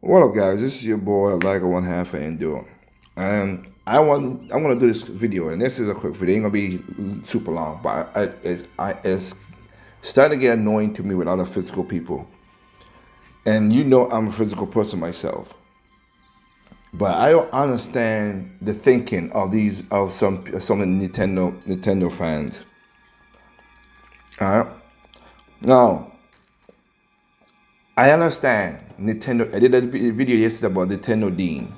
What up, guys? This is your boy, like one half and endure, and I'm gonna do this video, and this is a quick video. It ain't gonna be super long, but it's starting to get annoying to me with other physical people, and I'm a physical person myself, but I don't understand the thinking of these of some Nintendo fans. All right, now I understand Nintendo. I did a video yesterday about Nintendo Dean.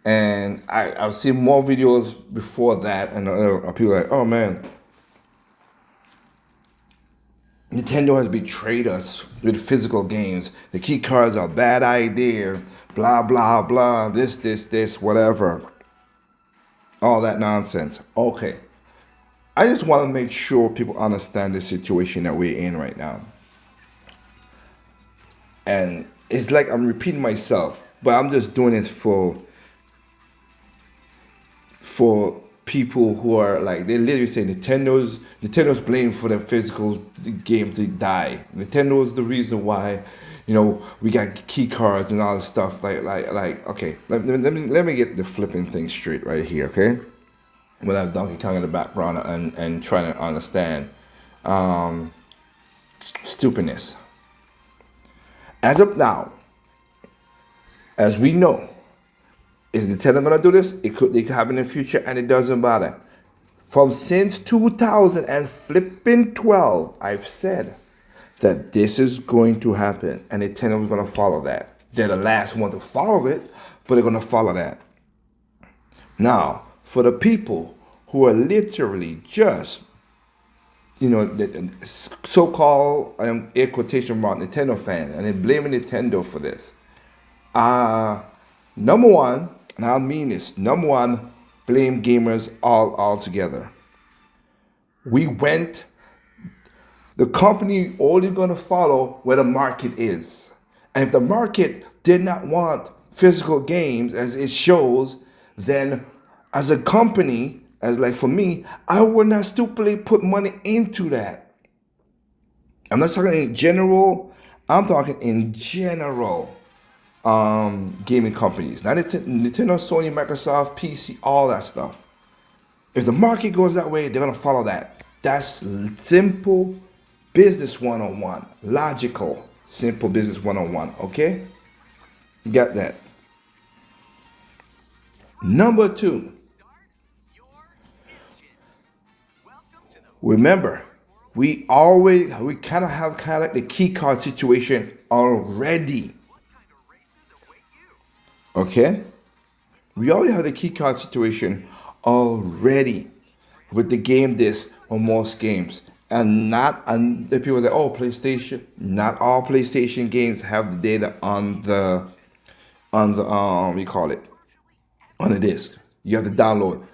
And I've seen more videos before that, and people are like, oh man, Nintendo has betrayed us with physical games. The key cards are a bad idea, blah, blah, blah, this, whatever. All that nonsense. Okay. I just want to make sure people understand the situation that we're in right now. And it's like I'm repeating myself, but I'm just doing this for people who are like they literally say Nintendo's blamed for the physical game to die. Nintendo's the reason why, we got key cards and all this stuff. Like okay, let me get the flipping thing straight right here, okay? When I have Donkey Kong in the background and trying to understand stupidness. As of now, as we know, is Nintendo gonna do this? It could happen in the future, and it doesn't matter. From since 2000 and flipping 12, I've said that this is going to happen, and Nintendo is gonna follow that. They're the last one to follow it, but they're gonna follow that. Now, for the people who are literally just, the so-called air quotation mark Nintendo fans, and they're blaming Nintendo for this. Uh, Number one, and I mean this, number one, blame gamers all together. We went, the company only gonna follow where the market is. And if the market did not want physical games as it shows, then as a company, as like for me, I would not stupidly put money into that. I'm not talking in general, I'm talking in general gaming companies. Not Nintendo, Sony, Microsoft, PC, all that stuff. If the market goes that way, they're gonna follow that. That's simple business 101. Logical, simple business 101. Okay? You got that. Number two, remember, we kind of have kind of like the key card situation already. Okay? We already have the key card situation already with the game disc on most games. And the people that PlayStation, not all PlayStation games have the data we call it, on the disc. You have to download.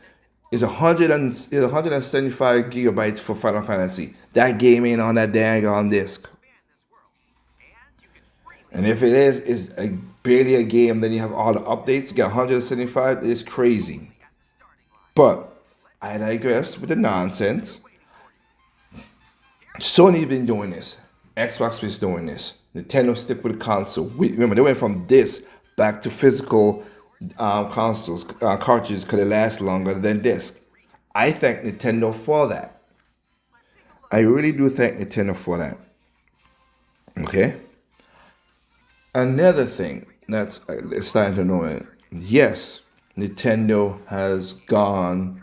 It's 175 gigabytes for Final Fantasy. That game ain't on that dang on disc. And if it is, it's barely a game. Then you have all the updates. You got 175. It's crazy. But I digress with the nonsense. Sony's been doing this. Xbox was doing this. Nintendo stick with the console. Remember, they went from this back to physical consoles, cartridges, because they last longer than disc. I thank Nintendo for that. I really do thank Nintendo for that. Okay? Another thing that's starting to annoy it. Yes, Nintendo has gone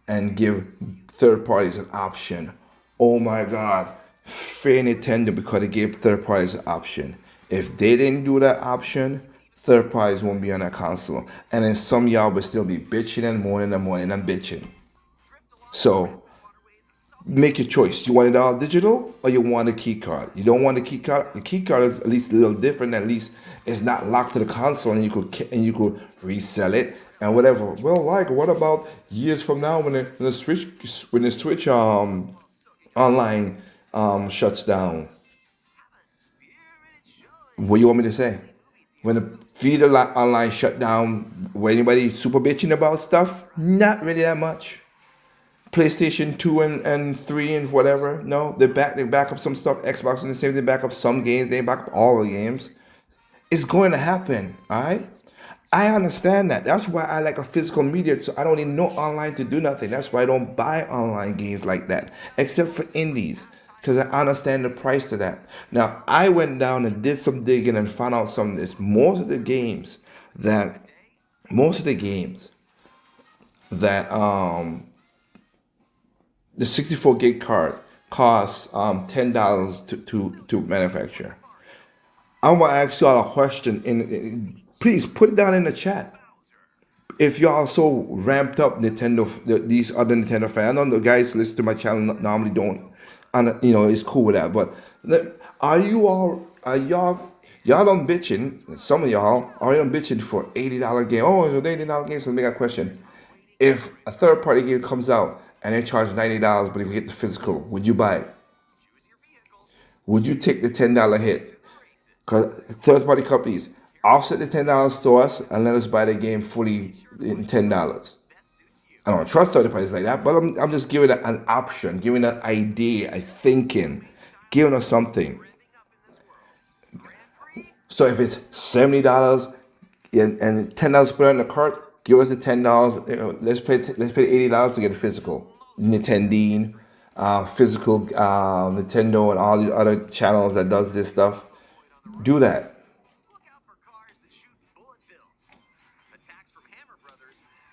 and give third parties an option. Oh my God, fair Nintendo because they gave third parties an option. If they didn't do that option, third parties won't be on that console. And then some y'all will still be bitching and moaning and bitching. So make your choice. You want it all digital or you want a key card? You don't want a key card. The key card is at least a little different. At least it's not locked to the console, and you could resell it and whatever. Well, like what about years from now when the Switch online shuts down? What do you want me to say? When the Vita online shut down, were anybody super bitching about stuff? Not really that much. PlayStation 2 and 3 and whatever. No, they back up some stuff. Xbox and the same, they back up some games, they back up all the games. It's going to happen, all right? I understand that. That's why I like a physical media, so I don't need no online to do nothing. That's why I don't buy online games like that, except for indies, because I understand the price to that. Now, I went down and did some digging and found out some of this. That, most of the games that the 64 gig card costs $10 to manufacture. I want to ask y'all a question, and please put it down in the chat. If y'all so ramped up Nintendo, these other Nintendo fans, I know the guys who listen to my channel normally don't, and it's cool with that. But are y'all done bitching? Some of y'all are you done bitching for $80 game? Oh, it's an $80 game. So let me got a question: if a third party game comes out and they charge $90, but if you get the physical, would you buy it? Would you take the $10 hit? Because third party companies offset the $10 to us and let us buy the game fully in $10. I don't trust third parties like that, but I'm just giving it an option, giving an idea, a thinking, giving us something. So if it's $70 and $10 put on the cart, give us the $10. Let's pay $80 to get a physical Nintendo, physical Nintendo, and all these other channels that does this stuff. Do that.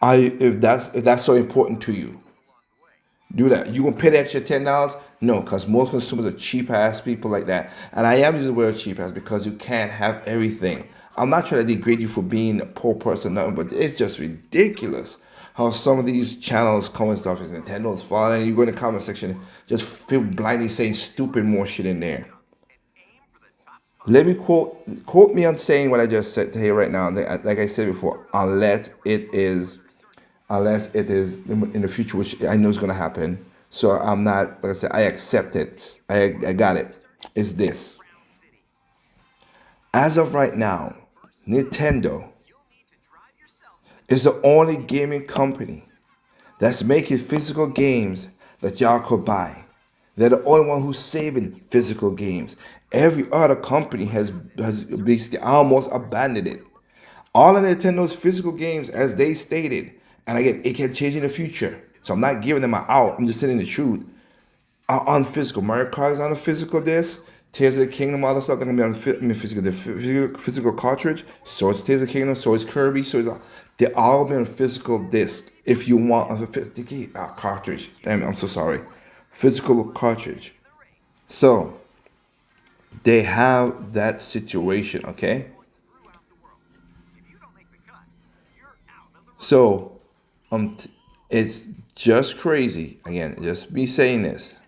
If that's so important to you, do that. You gonna pay the extra $10? No, because most consumers are cheap ass people like that. And I am using the word cheap ass because you can't have everything. I'm not trying to degrade you for being a poor person, nothing, but it's just ridiculous how some of these channels come and stuff is Nintendo's fault. And you go in the comment section, just feel blindly saying stupid more shit in there. Let me quote me on saying what I just said here right now. Like I said before, unless it is in the future, which I know is going to happen. So I'm not, like I said, I accept it. I got it. It's this. As of right now, Nintendo is the only gaming company that's making physical games that y'all could buy. They're the only one who's saving physical games. Every other company has basically almost abandoned it. All of Nintendo's physical games, as they stated, and again, it can change in the future. So I'm not giving them an out. I'm just saying the truth. Are on physical. Mario Kart is on a physical disc. Tears of the Kingdom, all the stuff gonna be on physical, the physical cartridge. So it's Tears of the Kingdom. So it's Kirby. So it's they all be on physical disc. If you want a physical cartridge, damn, I'm so sorry, physical cartridge. So they have that situation. Okay. So it's just crazy. Again, just me saying this.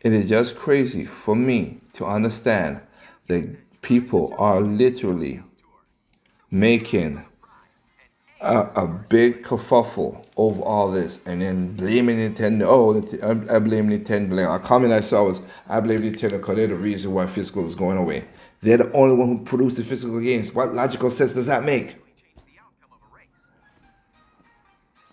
It is just crazy for me to understand that people are literally making a big kerfuffle over all this and then blaming Nintendo. Oh, I blame Nintendo. A comment I saw was, I blame Nintendo because they're the reason why physical is going away. They're the only one who produced the physical games. What logical sense does that make?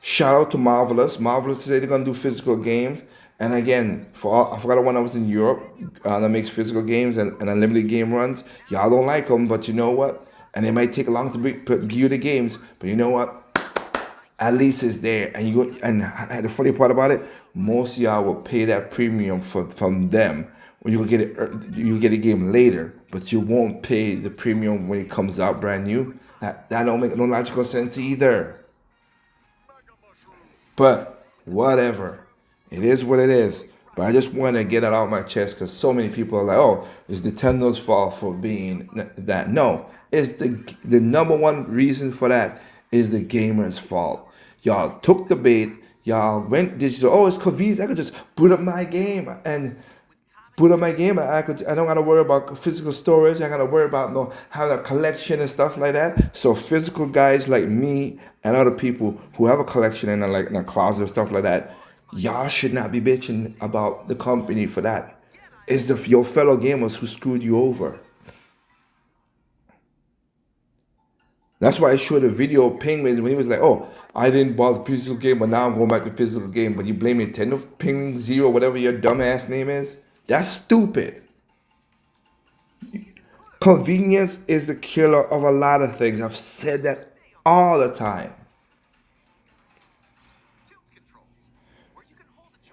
Shout out to Marvelous. Marvelous said they're gonna do physical games. And again, I forgot the one that was in Europe that makes physical games and unlimited game runs. Y'all don't like them, but you know what? And it might take long to give you the games, but you know what? At least it's there. And the funny part about it, most of y'all will pay that premium from them. When you will get it, you get a game later, but you won't pay the premium when it comes out brand new. That don't make no logical sense either. But whatever. It is what it is. But I just want to get it out my chest because so many people are like, oh, it's Nintendo's fault for being that. No, it's the number one reason for that is the gamer's fault. Y'all took the bait. Y'all went digital. Oh, it's convenient. I could just boot up my game and I don't gotta worry about physical storage. I gotta worry about no having a collection and stuff like that. So physical guys like me and other people who have a collection in in a closet or stuff like that, y'all should not be bitching about the company for that. It's your fellow gamers who screwed you over. That's why I showed a video of Penguins when he was like, "Oh, I didn't buy the physical game, but now I'm going back to physical game." But you blame Nintendo Penguin Zero, whatever your dumbass name is. That's stupid. Convenience is the killer of a lot of things. I've said that all the time.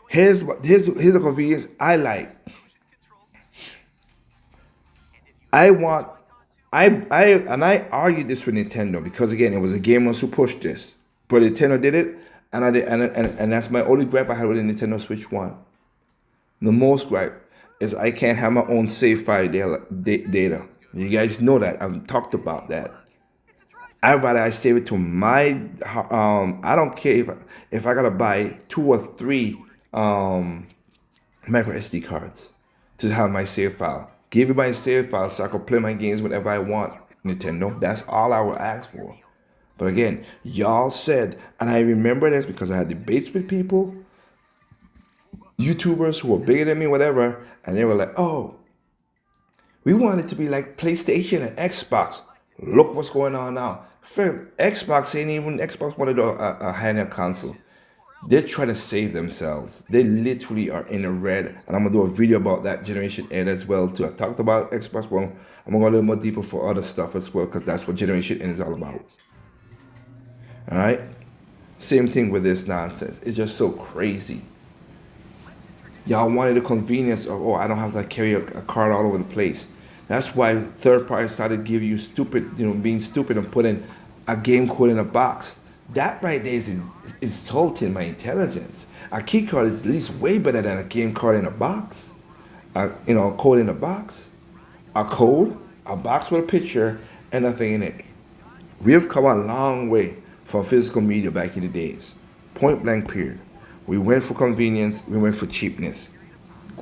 Here's a convenience I like. I want I argued this with Nintendo because again it was the gamers who pushed this, but Nintendo did it, and I did, and that's my only gripe I had with the Nintendo Switch One. The most gripe is I can't have my own save file data. You guys know that I've talked about that. I'd rather I save it to my. I don't care if I gotta buy two or three um, micro SD cards to have my save file. Give me my save file so I can play my games whenever I want. Nintendo. That's all I would ask for. But again, y'all said, and I remember this because I had debates with people, YouTubers who were bigger than me, whatever, and they were like, "Oh, we want it to be like PlayStation and Xbox. Look what's going on now. Xbox ain't even Xbox wanted a handheld console. They're trying to save themselves. They literally are in the red. And I'm gonna do a video about that Generation 8 as well too. I talked about Xbox One. I'm gonna go a little more deeper for other stuff as well, because that's what Generation 8 is all about. Alright? Same thing with this nonsense. It's just so crazy. Y'all wanted the convenience of, oh, I don't have to carry a card all over the place. That's why third parties started to give you stupid, being stupid and putting a game code in a box. That right there is insulting my intelligence. A key card is at least way better than a game card in a box. A code in a box. A code, a box with a picture, and nothing in it. We have come a long way from physical media back in the days. Point blank period. We went for convenience, we went for cheapness.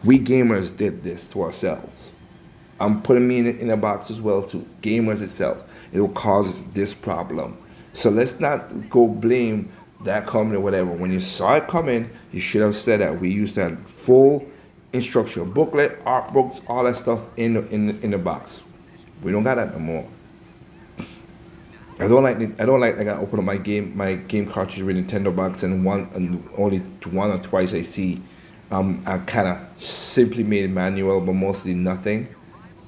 We gamers did this to ourselves. I'm putting me in a box as well too. Gamers itself. It will cause this problem. So let's not go blame that company or whatever. When you saw it coming, you should have said that. We used that full instruction booklet, art books, all that stuff in the box. We don't got that no more. I don't like I gotta open up my game cartridge with Nintendo box and only one or twice I see I kinda simply made it manual but mostly nothing.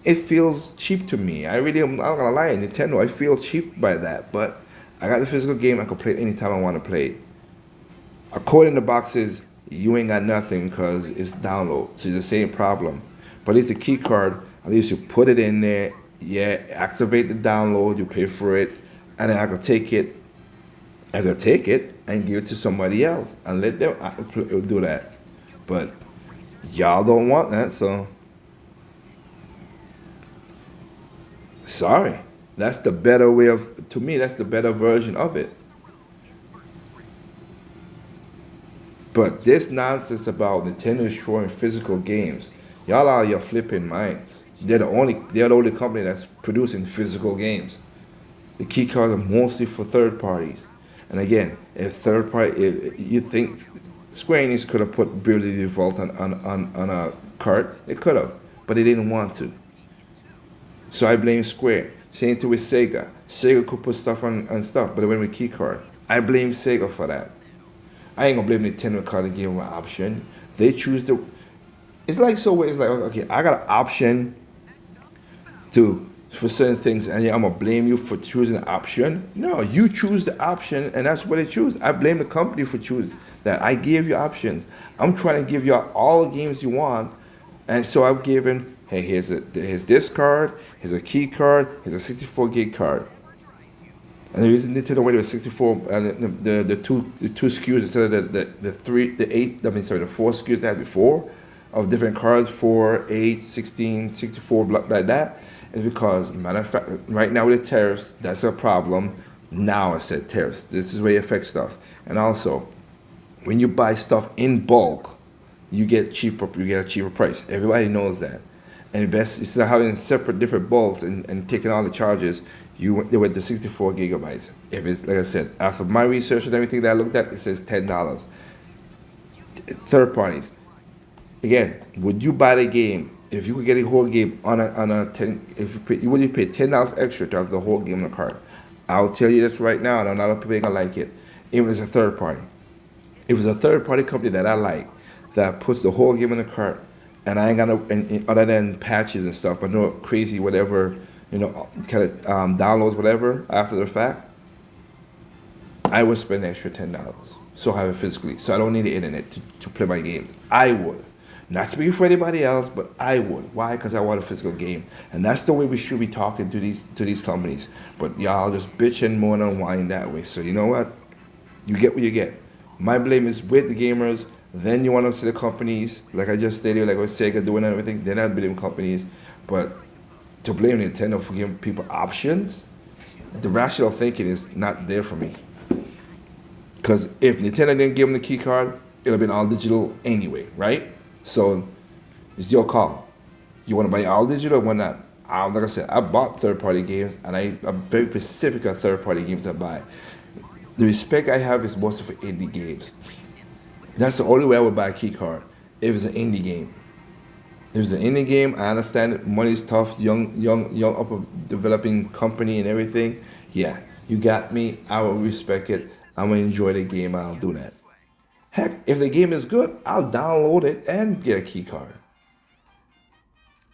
It feels cheap to me. I'm not gonna lie, Nintendo, I feel cheap by that, but I got the physical game, I can play it anytime I wanna play it. According to boxes, you ain't got nothing because it's download. So it's the same problem. But at least the key card, at least you put it in there, yeah, activate the download, you pay for it, and then I could take it and give it to somebody else and let them do that. But y'all don't want that, so sorry. That's the better way of, to me, that's the better version of it. But this nonsense about Nintendo destroying physical games, y'all are your flipping minds. They're the only company that's producing physical games. The key cards are mostly for third parties. And again, if you think Square Enix could have put Bravely Default on a cart, it could have, but they didn't want to. So I blame Square. Same thing with Sega. Sega could put stuff on stuff, but it went with key card. I blame Sega for that. I ain't gonna blame Nintendo because they gave them an option. They choose the. It's like so. It's like okay, I got an option to for certain things, and yeah, I'm gonna blame you for choosing the option. No, you choose the option, and that's what they choose. I blame the company for choosing that. I gave you options. I'm trying to give you all the games you want, and so I've given. Hey, here's this card. Here's a key card. Here's a 64 gig card. And the reason they took away the 64, the two SKUs instead of the 4 SKUs they had before of different cards, 4, 8, 16, 64, like that, is because, matter of fact, right now with the tariffs, that's a problem. Now I said tariffs. This is where it affects stuff. And also, when you buy stuff in bulk, you get a cheaper price. Everybody knows that. And best instead of having separate different bulks and taking all the charges, they went to 64 gigabytes. If it's like I said, after my research and everything that I looked at, it says $10. Third parties. Again, would you buy the game if you could get a whole game on a 10? Would you pay $10 extra to have the whole game on the card? I'll tell you this right now, and a lot of people ain't gonna like it. It was a third party. It was a third party company that I like that puts the whole game in the cart. and I ain't got no other than patches and stuff, but no crazy whatever, kind of downloads whatever after the fact. I would spend an extra $10 so I have it physically, so I don't need the internet to play my games. I would. Not speaking for anybody else, but I would. Why? Because I want a physical game, and that's the way we should be talking to these companies. But y'all just bitch and moan and whine that way. So you know what? You get what you get. My blame is with the gamers. Then you want to see the companies, like I just stated, like with Sega doing everything. Then I'd blame companies, but to blame Nintendo for giving people options, the rational thinking is not there for me. Because if Nintendo didn't give them the key card, it'd have been all digital anyway, right? So it's your call. You want to buy all digital or want not? Like I said, I bought third-party games, and I'm very specific on third-party games I buy. The respect I have is mostly for indie games. That's the only way I would buy a key card if it's an indie game. If it's an indie game, I understand it. Money's tough, young, up developing company and everything. Yeah, you got me. I will respect it. I'm gonna enjoy the game. I'll do that. Heck, if the game is good, I'll download it and get a key card.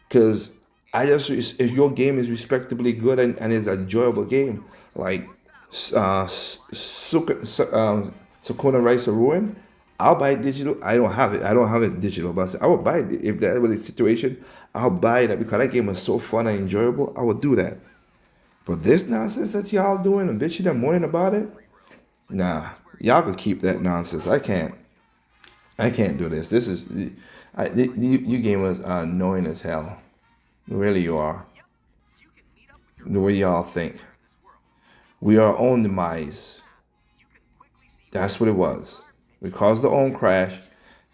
Cause if your game is respectably good and is an enjoyable game, like Sakuna Rise of Ruin, I'll buy it digital. I don't have it. I don't have it digital, but I will buy it if that was the situation. I'll buy it because that game was so fun and enjoyable. I would do that. But this nonsense that y'all doing and bitching and moaning about it, nah, y'all can keep that nonsense. I can't. I can't do this. This is, you gamers are annoying as hell. Really, you are. The way y'all think. We are our own demise. That's what it was. We caused our own crash.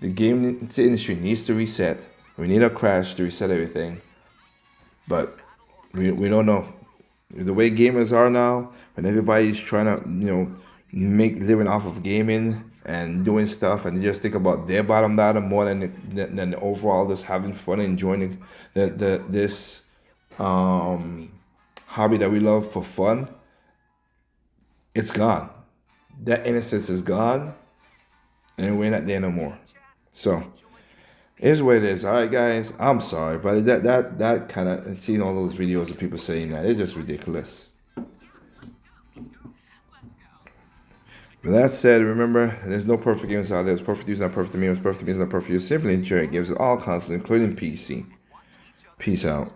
The game industry needs to reset. We need a crash to reset everything. But we don't know. The way gamers are now, when everybody's trying to, make living off of gaming and doing stuff, and they just think about their bottom dollar more than the overall just having fun and enjoying this hobby that we love for fun, it's gone. That innocence is gone, and we're not there no more. So, it is what it is. All right, guys. I'm sorry, but that kind of seeing all those videos of people saying that, it's just ridiculous. With that said, remember, there's no perfect games out there. It's perfect use, not perfect to me. It's perfect to me, it's not perfect to you. Simply enjoy games with all consoles, including PC. Peace out.